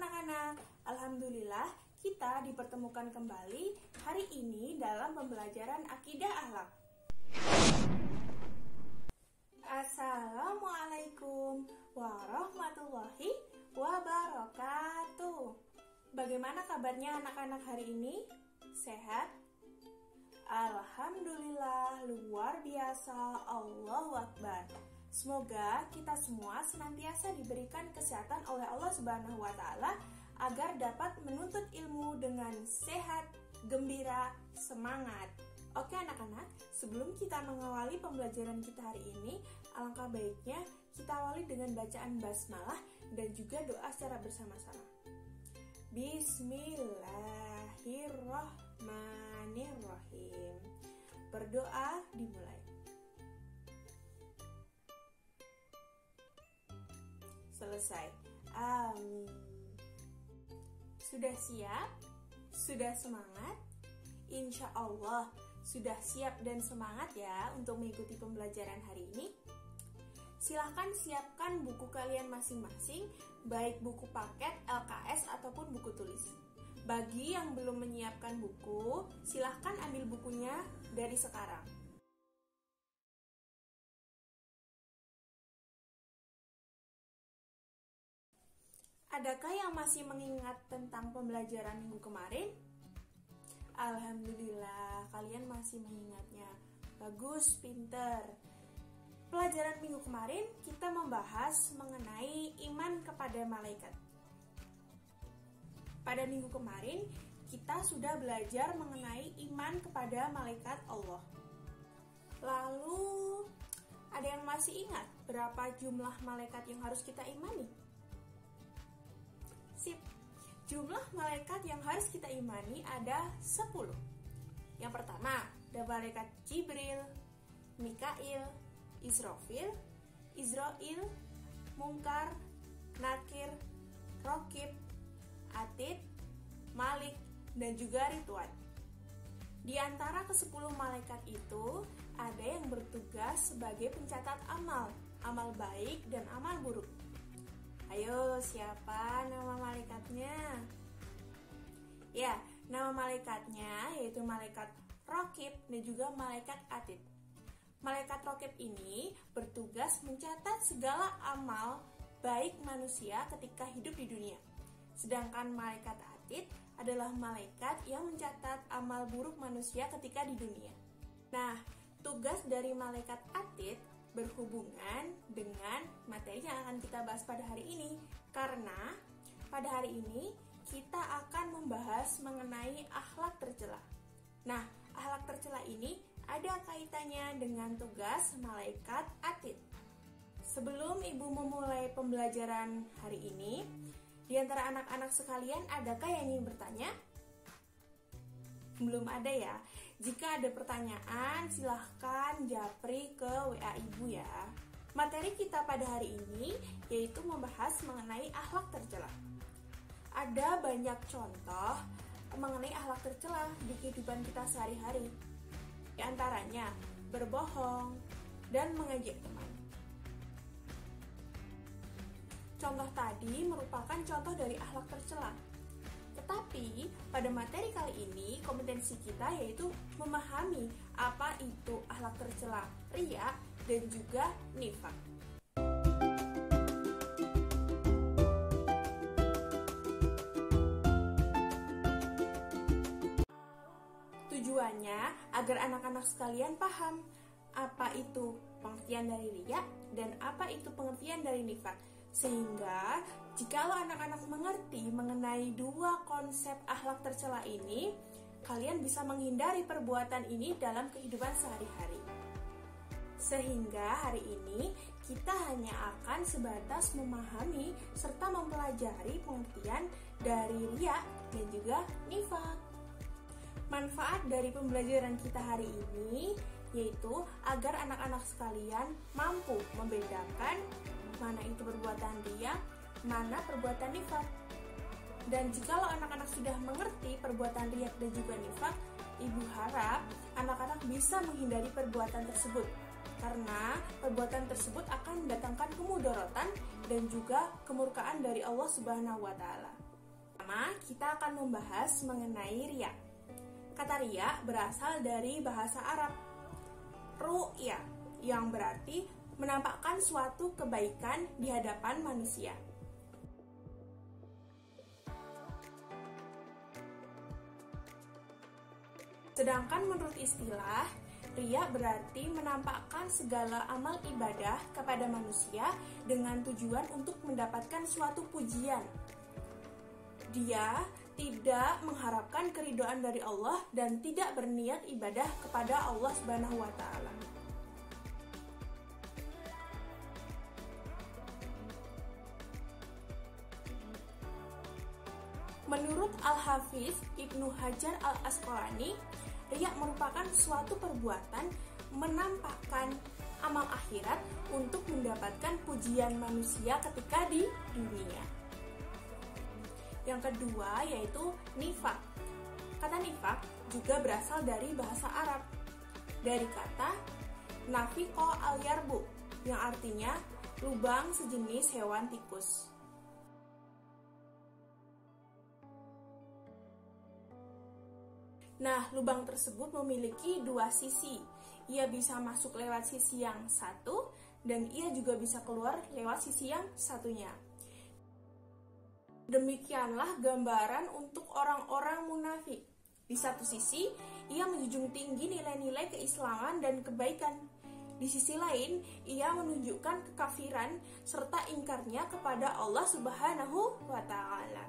anak-anak, alhamdulillah kita dipertemukan kembali hari ini dalam pembelajaran akidah akhlak. Assalamualaikum warahmatullahi wabarakatuh. Bagaimana kabarnya anak-anak hari ini? Sehat? Alhamdulillah, luar biasa, Allahu Akbar. Semoga kita semua senantiasa diberikan kesehatan oleh Allah Subhanahu wa Ta'ala agar dapat menuntut ilmu dengan sehat, gembira, semangat. Oke anak-anak, sebelum kita mengawali pembelajaran kita hari ini, alangkah baiknya kita awali dengan bacaan basmalah dan juga doa secara bersama-sama. Bismillahirrahmanirrahim. Berdoa dimulai. Selesai. Amin. Sudah siap? Sudah semangat? Insya Allah sudah siap dan semangat ya untuk mengikuti pembelajaran hari ini. Silahkan siapkan buku kalian masing-masing, baik buku paket, LKS, ataupun buku tulis. Bagi yang belum menyiapkan buku, silahkan ambil bukunya dari sekarang. Adakah yang masih mengingat tentang pembelajaran minggu kemarin? Alhamdulillah, kalian masih mengingatnya. Bagus, pinter. Pelajaran minggu kemarin kita membahas mengenai iman kepada malaikat. Pada minggu kemarin kita sudah belajar mengenai iman kepada malaikat Allah. Lalu, ada yang masih ingat berapa jumlah malaikat yang harus kita imani? Sip. Jumlah malaikat yang harus kita imani ada 10. Yang pertama, ada malaikat Jibril, Mikail, Israfil, Israil, Munkar, Nakir, Rokib, Atid, Malik, dan juga Ridwan. Di antara ke-10 malaikat itu, ada yang bertugas sebagai pencatat amal, amal baik dan amal buruk. Ayo, siapa nama malaikatnya? Ya, nama malaikatnya yaitu malaikat Rokib dan juga malaikat Atid. Malaikat Rokib ini bertugas mencatat segala amal baik manusia ketika hidup di dunia. Sedangkan malaikat Atid adalah malaikat yang mencatat amal buruk manusia ketika di dunia. Nah, tugas dari malaikat Atid berhubungan dengan materi yang akan kita bahas pada hari ini. Karena pada hari ini kita akan membahas mengenai akhlak tercela. Nah, akhlak tercela ini ada kaitannya dengan tugas malaikat Atid. Sebelum ibu memulai pembelajaran hari ini, di antara anak-anak sekalian adakah yang ingin bertanya? Belum ada ya? Jika ada pertanyaan, silahkan japri ke WA ibu ya. Materi kita pada hari ini yaitu membahas mengenai akhlak tercela. Ada banyak contoh mengenai akhlak tercela di kehidupan kita sehari-hari. Di antaranya berbohong dan mengejek teman. Contoh tadi merupakan contoh dari akhlak tercela. Tetapi pada materi kali ini kompetensi kita yaitu memahami apa itu akhlak tercela, riya, dan juga nifaq. Tujuannya agar anak-anak sekalian paham apa itu pengertian dari riya dan apa itu pengertian dari nifaq. Sehingga jikalau anak-anak mengerti mengenai dua konsep akhlak tercela ini, kalian bisa menghindari perbuatan ini dalam kehidupan sehari-hari. Sehingga hari ini kita hanya akan sebatas memahami serta mempelajari pengertian dari riya dan juga nifaq. Manfaat dari pembelajaran kita hari ini yaitu agar anak-anak sekalian mampu membedakan mana itu perbuatan riya, mana perbuatan nifaq. Dan jikalau anak-anak sudah mengerti perbuatan riya dan juga nifaq, ibu harap anak-anak bisa menghindari perbuatan tersebut. Karena perbuatan tersebut akan mendatangkan kemudaratan dan juga kemurkaan dari Allah Subhanahu wa Ta'ala. pertama, kita akan membahas mengenai riya. Kata riya berasal dari bahasa Arab ru'ya, yang berarti menampakkan suatu kebaikan di hadapan manusia. Sedangkan menurut istilah, riya berarti menampakkan segala amal ibadah kepada manusia dengan tujuan untuk mendapatkan suatu pujian. Dia tidak mengharapkan keridhaan dari Allah dan tidak berniat ibadah kepada Allah Subhanahu wa Ta'ala. Menurut Al-Hafiz Ibnu Hajar Al-Asqalani, riya merupakan suatu perbuatan menampakkan amal akhirat untuk mendapatkan pujian manusia ketika di dunia. Yang kedua yaitu nifaq. Kata nifaq juga berasal dari bahasa Arab, dari kata nafiqo al-yarbu, yang artinya lubang sejenis hewan tikus. Nah, lubang tersebut memiliki dua sisi. Ia bisa masuk lewat sisi yang satu, dan ia juga bisa keluar lewat sisi yang satunya. Demikianlah gambaran untuk orang-orang munafik. Di satu sisi, ia menjunjung tinggi nilai-nilai keislaman dan kebaikan. Di sisi lain, ia menunjukkan kekafiran serta ingkarnya kepada Allah Subhanahu wa Ta'ala.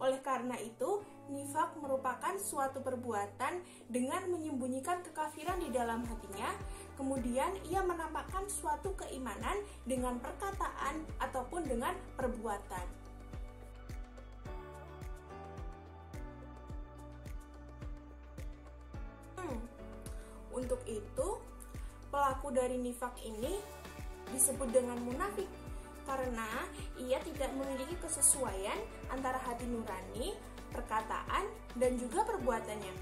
Oleh karena itu, nifaq merupakan suatu perbuatan dengan menyembunyikan kekafiran di dalam hatinya, kemudian ia menampakkan suatu keimanan dengan perkataan ataupun dengan perbuatan. Untuk itu, pelaku dari nifaq ini disebut dengan munafik, karena ia tidak memiliki kesesuaian antara hati nurani, perkataan, dan juga perbuatannya.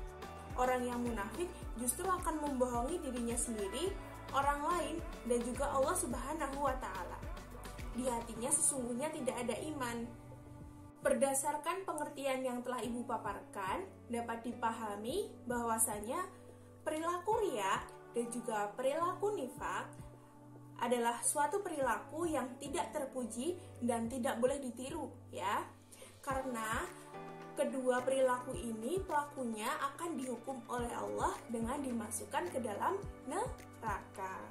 Orang yang munafik justru akan membohongi dirinya sendiri, orang lain, dan juga Allah Subhanahu wa Ta'ala. Di hatinya sesungguhnya tidak ada iman. Berdasarkan pengertian yang telah Ibu paparkan, dapat dipahami bahwasanya perilaku riya dan juga perilaku nifaq adalah suatu perilaku yang tidak terpuji dan tidak boleh ditiru, ya. Karena kedua perilaku ini pelakunya akan dihukum oleh Allah dengan dimasukkan ke dalam neraka.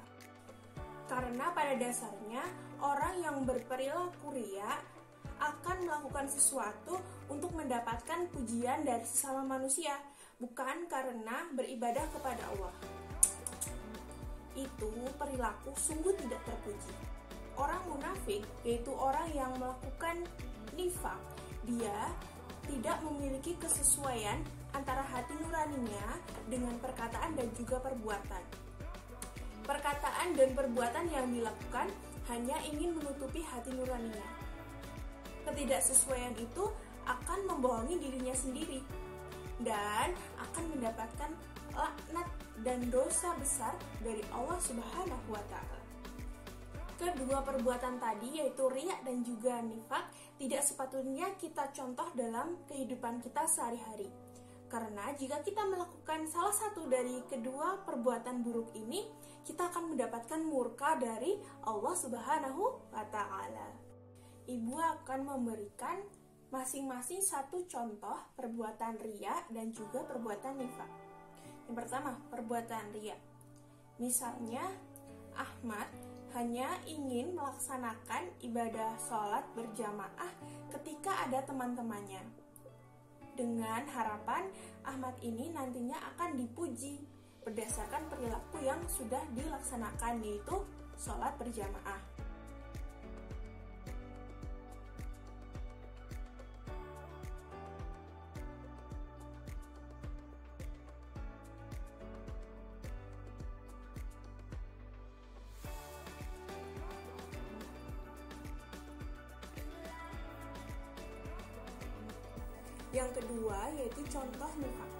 Karena pada dasarnya orang yang berperilaku riya akan melakukan sesuatu untuk mendapatkan pujian dari sesama manusia, bukan karena beribadah kepada Allah. Itu perilaku sungguh tidak terpuji. Orang munafik, yaitu orang yang melakukan nifaq, dia tidak memiliki kesesuaian antara hati nuraninya dengan perkataan dan juga perbuatan. Perkataan dan perbuatan yang dilakukan hanya ingin menutupi hati nuraninya. Ketidaksesuaian itu akan membohongi dirinya sendiri dan akan mendapatkan laknat dan dosa besar dari Allah Subhanahu wa Ta'ala. Kedua perbuatan tadi, yaitu riya dan juga nifaq, tidak sepatutnya kita contoh dalam kehidupan kita sehari-hari. Karena jika kita melakukan salah satu dari kedua perbuatan buruk ini, kita akan mendapatkan murka dari Allah Subhanahu wa Ta'ala. Ibu akan memberikan masing-masing satu contoh perbuatan riya dan juga perbuatan nifaq. Yang pertama, perbuatan riya. Misalnya, Ahmad hanya ingin melaksanakan ibadah sholat berjamaah ketika ada teman-temannya. Dengan harapan Ahmad ini nantinya akan dipuji berdasarkan perilaku yang sudah dilaksanakan, yaitu sholat berjamaah. Yang kedua yaitu contoh nifaq.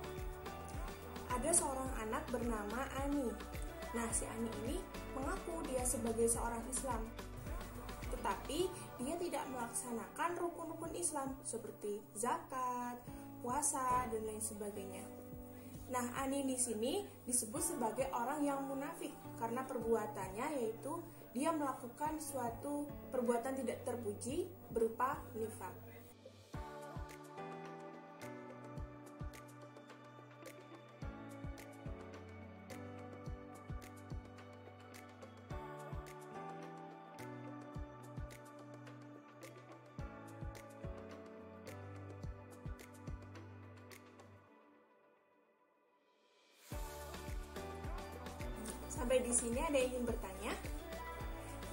Ada seorang anak bernama Ani. Nah, si Ani ini mengaku dia sebagai seorang Islam. tetapi dia tidak melaksanakan rukun-rukun Islam seperti zakat, puasa, dan lain sebagainya. Nah, Ani di sini disebut sebagai orang yang munafik karena perbuatannya yaitu dia melakukan suatu perbuatan tidak terpuji berupa nifaq. Sampai di sini ada yang ingin bertanya?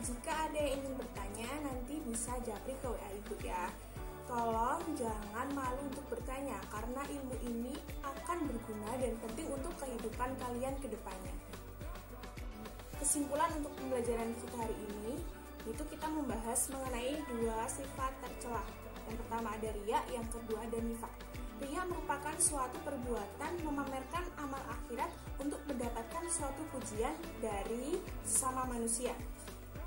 Jika ada yang ingin bertanya, nanti bisa japri ke WA Ibu ya. Tolong jangan malu untuk bertanya, karena ilmu ini akan berguna dan penting untuk kehidupan kalian ke depannya. Kesimpulan untuk pembelajaran kita hari ini, itu kita membahas mengenai dua sifat tercela. Yang pertama ada riya, yang kedua ada nifaq. Riya merupakan suatu perbuatan memamerkan amal akhirat untuk mendapatkan suatu pujian dari sesama manusia.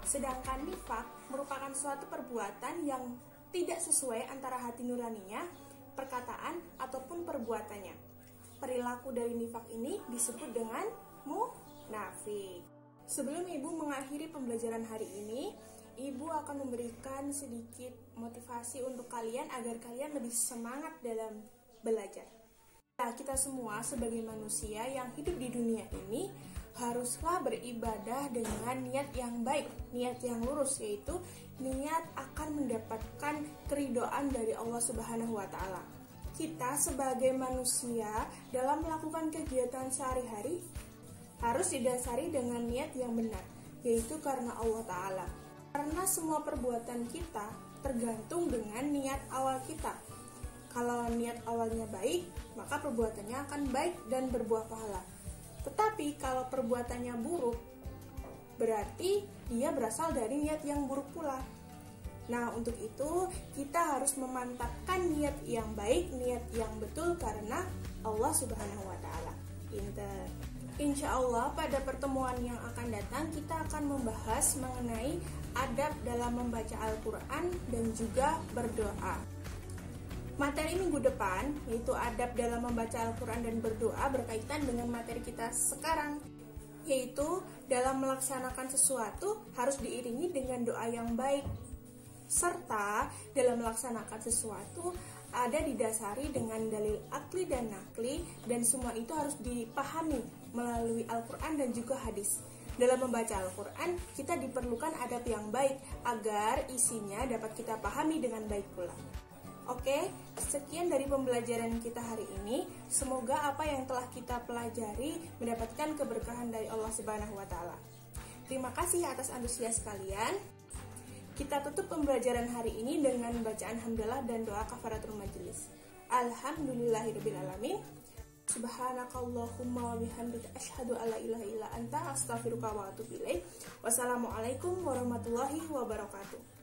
Sedangkan nifaq merupakan suatu perbuatan yang tidak sesuai antara hati nuraninya, perkataan, ataupun perbuatannya. Perilaku dari nifaq ini disebut dengan munafik. Sebelum Ibu mengakhiri pembelajaran hari ini, Ibu akan memberikan sedikit motivasi untuk kalian agar kalian lebih semangat dalam belajar. Nah, kita semua sebagai manusia yang hidup di dunia ini haruslah beribadah dengan niat yang baik, niat yang lurus, yaitu niat akan mendapatkan keridhaan dari Allah Subhanahu wa Ta'ala. Kita sebagai manusia dalam melakukan kegiatan sehari-hari harus didasari dengan niat yang benar, yaitu karena Allah Ta'ala. Karena semua perbuatan kita tergantung dengan niat awal kita. Kalau niat awalnya baik, maka perbuatannya akan baik dan berbuah pahala. Tetapi kalau perbuatannya buruk, berarti dia berasal dari niat yang buruk pula. Nah, untuk itu kita harus memantapkan niat yang baik, niat yang betul karena Allah Subhanahu wa Ta'ala. Insya Allah pada pertemuan yang akan datang kita akan membahas mengenai adab dalam membaca Al-Quran dan juga berdoa. Materi minggu depan, yaitu adab dalam membaca Al-Quran dan berdoa, berkaitan dengan materi kita sekarang, yaitu dalam melaksanakan sesuatu harus diiringi dengan doa yang baik, serta dalam melaksanakan sesuatu ada didasari dengan dalil akli dan nakli, dan semua itu harus dipahami melalui Al-Quran dan juga hadis. Dalam membaca Al-Quran, kita diperlukan adab yang baik agar isinya dapat kita pahami dengan baik pula. Oke, sekian dari pembelajaran kita hari ini. Semoga apa yang telah kita pelajari mendapatkan keberkahan dari Allah Subhanahu wa Ta'ala. Terima kasih atas antusias kalian. Kita tutup pembelajaran hari ini dengan bacaan hamdalah dan doa kafaratul majelis. Alhamdulillahirabbil alamin. Subhanakallahumma wa bihamdika asyhadu alla ilaha illa anta astaghfiruka wa atubu ilaik. Wassalamualaikum warahmatullahi wabarakatuh.